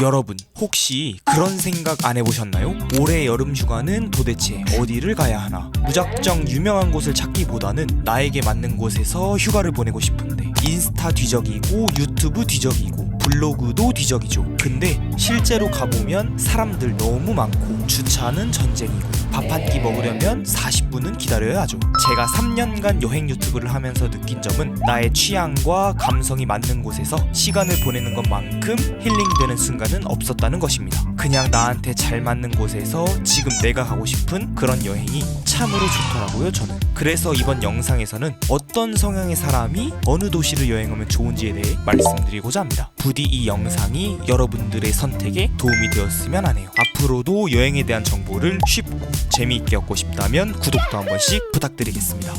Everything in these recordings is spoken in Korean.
여러분, 혹시 그런 생각 안 해보셨나요? 올해 여름 휴가는 도대체 어디를 가야 하나? 무작정 유명한 곳을 찾기보다는 나에게 맞는 곳에서 휴가를 보내고 싶은데 인스타 뒤적이고 유튜브 뒤적이고 블로그도 뒤적이죠. 근데 실제로 가보면 사람들 너무 많고 주차는 전쟁이고 밥 한 끼 먹으려면 40분은 기다려야 하죠. 제가 3년간 여행 유튜브를 하면서 느낀 점은 나의 취향과 감성이 맞는 곳에서 시간을 보내는 것만큼 힐링되는 순간은 없었다는 것입니다. 그냥 나한테 잘 맞는 곳에서 지금 내가 가고 싶은 그런 여행이 참으로 좋더라고요, 저는. 그래서 이번 영상에서는 어떤 성향의 사람이 어느 도시를 여행하면 좋은지에 대해 말씀드리고자 합니다. 부디 이 영상이 여러분들의 선택에 도움이 되었으면 하네요. 앞으로도 여행에 대한 정보를 쉽고 재미있게 얻고 싶다면 구독도 한 번씩 부탁드리겠습니다.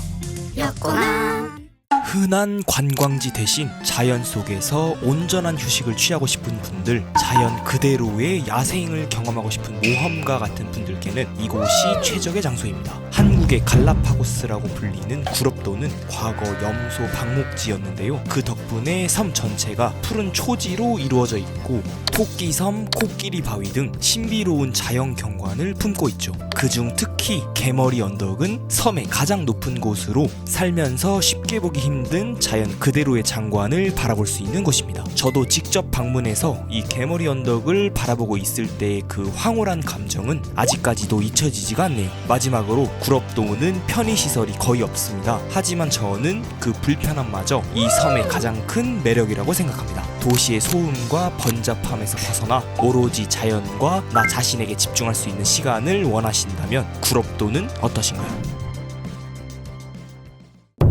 흔한 관광지 대신 자연 속에서 온전한 휴식을 취하고 싶은 분들, 자연 그대로의 야생을 경험하고 싶은 모험가 같은 분들께는 이곳이 최적의 장소입니다. 한국의 갈라파고스라고 불리는 구럽도는 과거 염소 방목지였는데요. 그 덕분에 섬 전체가 푸른 초지로 이루어져 있고 토끼섬, 코끼리 바위 등 신비로운 자연 경관을 품고 있죠. 그중 특히 개머리 언덕은 섬의 가장 높은 곳으로 살면서 쉽게 보기 힘든 자연 그대로의 장관을 바라볼 수 있는 곳입니다. 저도 직접 방문해서 이 개머리 언덕을 바라보고 있을 때의 그 황홀한 감정은 아직까지도 잊혀지지가 않네요. 마지막으로 구럽도는 편의시설이 거의 없습니다. 하지만 저는 그 불편함마저 이 섬의 가장 큰 매력이라고 생각합니다. 도시의 소음과 번잡함에서 벗어나 오로지 자연과 나 자신에게 집중할 수 있는 시간을 원하신다면 구럽도는 어떠신가요?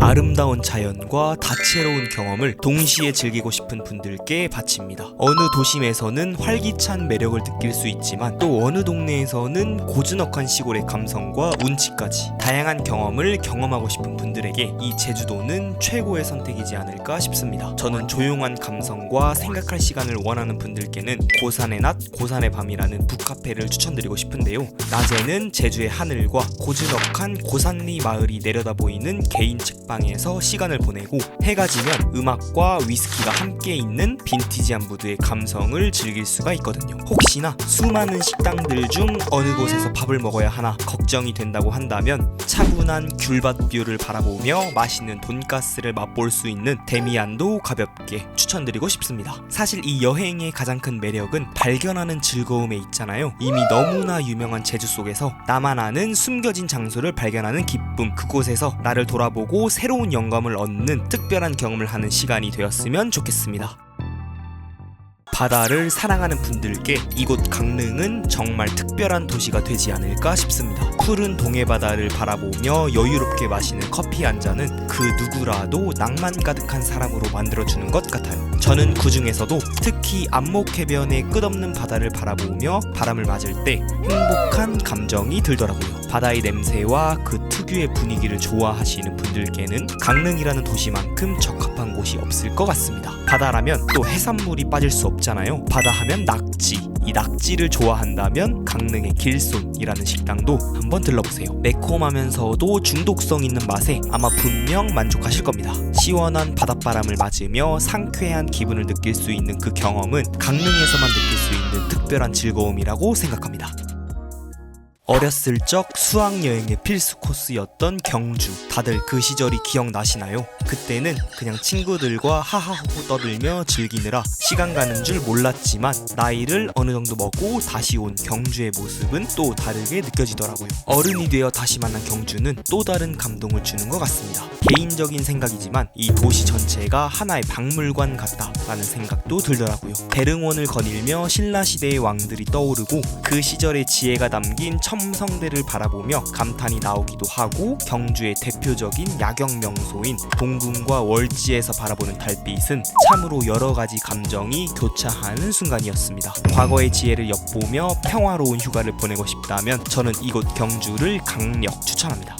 아름다운 자연과 다채로운 경험을 동시에 즐기고 싶은 분들께 바칩니다. 어느 도심에서는 활기찬 매력을 느낄 수 있지만 또 어느 동네에서는 고즈넉한 시골의 감성과 운치까지 다양한 경험을 경험하고 싶은 분들에게 이 제주도는 최고의 선택이지 않을까 싶습니다. 저는 조용한 감성과 생각할 시간을 원하는 분들께는 고산의 낮, 고산의 밤이라는 북카페를 추천드리고 싶은데요. 낮에는 제주의 하늘과 고즈넉한 고산리 마을이 내려다 보이는 개인 책방 에서 시간을 보내고 해가 지면 음악과 위스키가 함께 있는 빈티지한 무드의 감성을 즐길 수가 있거든요. 혹시나 수많은 식당들 중 어느 곳에서 밥을 먹어야 하나 걱정이 된다고 한다면 차분한 귤밭뷰를 바라보며 맛있는 돈가스를 맛볼 수 있는 데미안도 가볍게 추천드리고 싶습니다. 사실 이 여행의 가장 큰 매력은 발견하는 즐거움에 있잖아요. 이미 너무나 유명한 제주 속에서 나만 아는 숨겨진 장소를 발견하는 기쁨, 그곳에서 나를 돌아보고 새로운 영감을 얻는 특별한 경험을 하는 시간이 되었으면 좋겠습니다. 바다를 사랑하는 분들께 이곳 강릉은 정말 특별한 도시가 되지 않을까 싶습니다. 푸른 동해바다를 바라보며 여유롭게 마시는 커피 한 잔은 그 누구라도 낭만 가득한 사람으로 만들어주는 것 같아요. 저는 그 중에서도 특히 안목해변의 끝없는 바다를 바라보며 바람을 맞을 때 행복한 감정이 들더라고요. 바다의 냄새와 그 특유의 분위기를 좋아하시는 분들께는 강릉이라는 도시만큼 적합한 곳이 없을 것 같습니다. 바다라면 또 해산물이 빠질 수 없잖아요. 바다 하면 낙지, 이 낙지를 좋아한다면 강릉의 길손이라는 식당도 한번 들러보세요. 매콤하면서도 중독성 있는 맛에 아마 분명 만족하실 겁니다. 시원한 바닷바람을 맞으며 상쾌한 기분을 느낄 수 있는 그 경험은 강릉에서만 느낄 수 있는 특별한 즐거움이라고 생각합니다. 어렸을 적 수학여행의 필수 코스였던 경주, 다들 그 시절이 기억나시나요? 그때는 그냥 친구들과 하하호호 떠들며 즐기느라 시간 가는 줄 몰랐지만 나이를 어느 정도 먹고 다시 온 경주의 모습은 또 다르게 느껴지더라고요. 어른이 되어 다시 만난 경주는 또 다른 감동을 주는 것 같습니다. 개인적인 생각이지만 이 도시 전체가 하나의 박물관 같다라는 생각도 들더라고요. 대릉원을 거닐며 신라시대의 왕들이 떠오르고 그 시절의 지혜가 담긴 첨성대를 바라보며 감탄이 나오기도 하고 경주의 대표적인 야경 명소인 봉궁과 월지에서 바라보는 달빛은 참으로 여러가지 감정이 교차하는 순간이었습니다. 과거의 지혜를 엿보며 평화로운 휴가를 보내고 싶다면 저는 이곳 경주를 강력 추천합니다.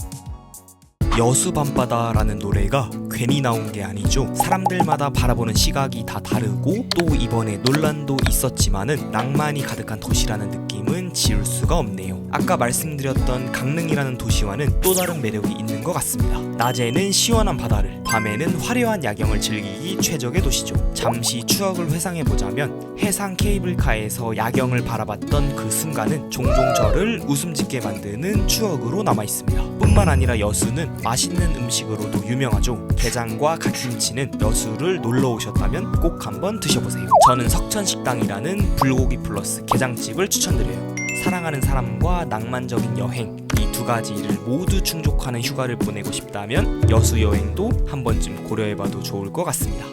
여수 밤바다라는 노래가 괜히 나온 게 아니죠. 사람들마다 바라보는 시각이 다 다르고 또 이번에 논란도 있었지만은 낭만이 가득한 도시라는 느낌은 지울 수가 없네요. 아까 말씀드렸던 강릉이라는 도시와는 또 다른 매력이 있는 것 같습니다. 낮에는 시원한 바다를, 밤에는 화려한 야경을 즐기기 최적의 도시죠. 잠시 추억을 회상해보자면 해상 케이블카에서 야경을 바라봤던 그 순간은 종종 저를 웃음 짓게 만드는 추억으로 남아있습니다. 뿐만 아니라 여수는 맛있는 음식으로도 유명하죠. 게장과 갓김치는 여수를 놀러 오셨다면 꼭 한번 드셔보세요. 저는 석천식당이라는 불고기 플러스 게장집을 추천드려요. 사랑하는 사람과 낭만적인 여행, 이 두 가지를 모두 충족하는 휴가를 보내고 싶다면 여수 여행도 한 번쯤 고려해봐도 좋을 것 같습니다.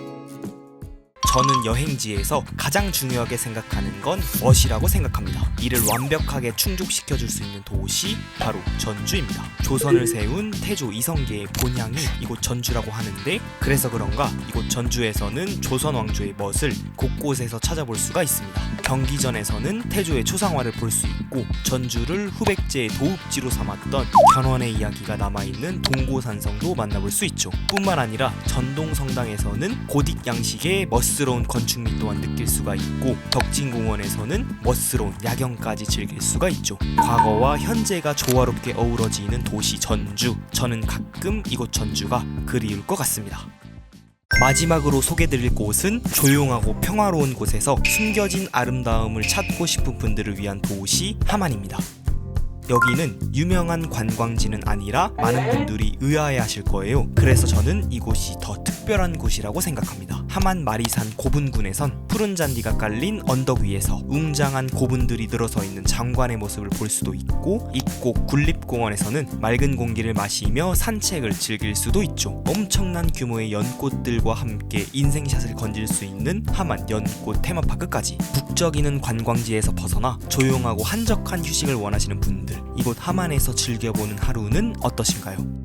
저는 여행지에서 가장 중요하게 생각하는 건 멋이라고 생각합니다. 이를 완벽하게 충족시켜줄 수 있는 곳이 바로 전주입니다. 조선을 세운 태조 이성계의 본향이 이곳 전주라고 하는데, 그래서 그런가 이곳 전주에서는 조선 왕조의 멋을 곳곳에서 찾아볼 수가 있습니다. 경기전에서는 태조의 초상화를 볼 수 있고, 전주를 후백제의 도읍지로 삼았던 견훤의 이야기가 남아있는 동고산성도 만나볼 수 있죠. 뿐만 아니라 전동성당에서는 고딕 양식의 멋스러운 건축미 또한 느낄 수가 있고, 덕진공원에서는 멋스러운 야경까지 즐길 수가 있죠. 과거와 현재가 조화롭게 어우러지는 도시 전주, 저는 가끔 이곳 전주가 그리울 것 같습니다. 마지막으로 소개드릴 곳은 조용하고 평화로운 곳에서 숨겨진 아름다움을 찾고 싶은 분들을 위한 도시 함안입니다. 여기는 유명한 관광지는 아니라 많은 분들이 의아해하실 거예요. 그래서 저는 이곳이 더 특별한 곳이라고 생각합니다. 함안 마리산 고분군에선 푸른 잔디가 깔린 언덕 위에서 웅장한 고분들이 늘어서 있는 장관의 모습을 볼 수도 있고, 입곡 군립공원에서는 맑은 공기를 마시며 산책을 즐길 수도 있죠. 엄청난 규모의 연꽃들과 함께 인생샷을 건질 수 있는 함안 연꽃 테마파크까지. 북적이는 관광지에서 벗어나 조용하고 한적한 휴식을 원하시는 분들, 이곳 함안에서 즐겨보는 하루는 어떠신가요?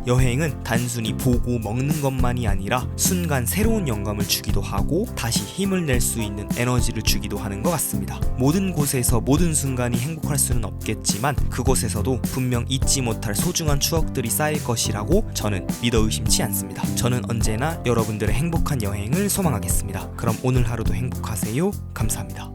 여행은 단순히 보고 먹는 것만이 아니라 순간 새로운 영감을 주기도 하고 다시 힘을 낼 수 있는 에너지를 주기도 하는 것 같습니다. 모든 곳에서 모든 순간이 행복할 수는 없겠지만 그곳에서도 분명 잊지 못할 소중한 추억들이 쌓일 것이라고 저는 믿어 의심치 않습니다. 저는 언제나 여러분들의 행복한 여행을 소망하겠습니다. 그럼 오늘 하루도 행복하세요. 감사합니다.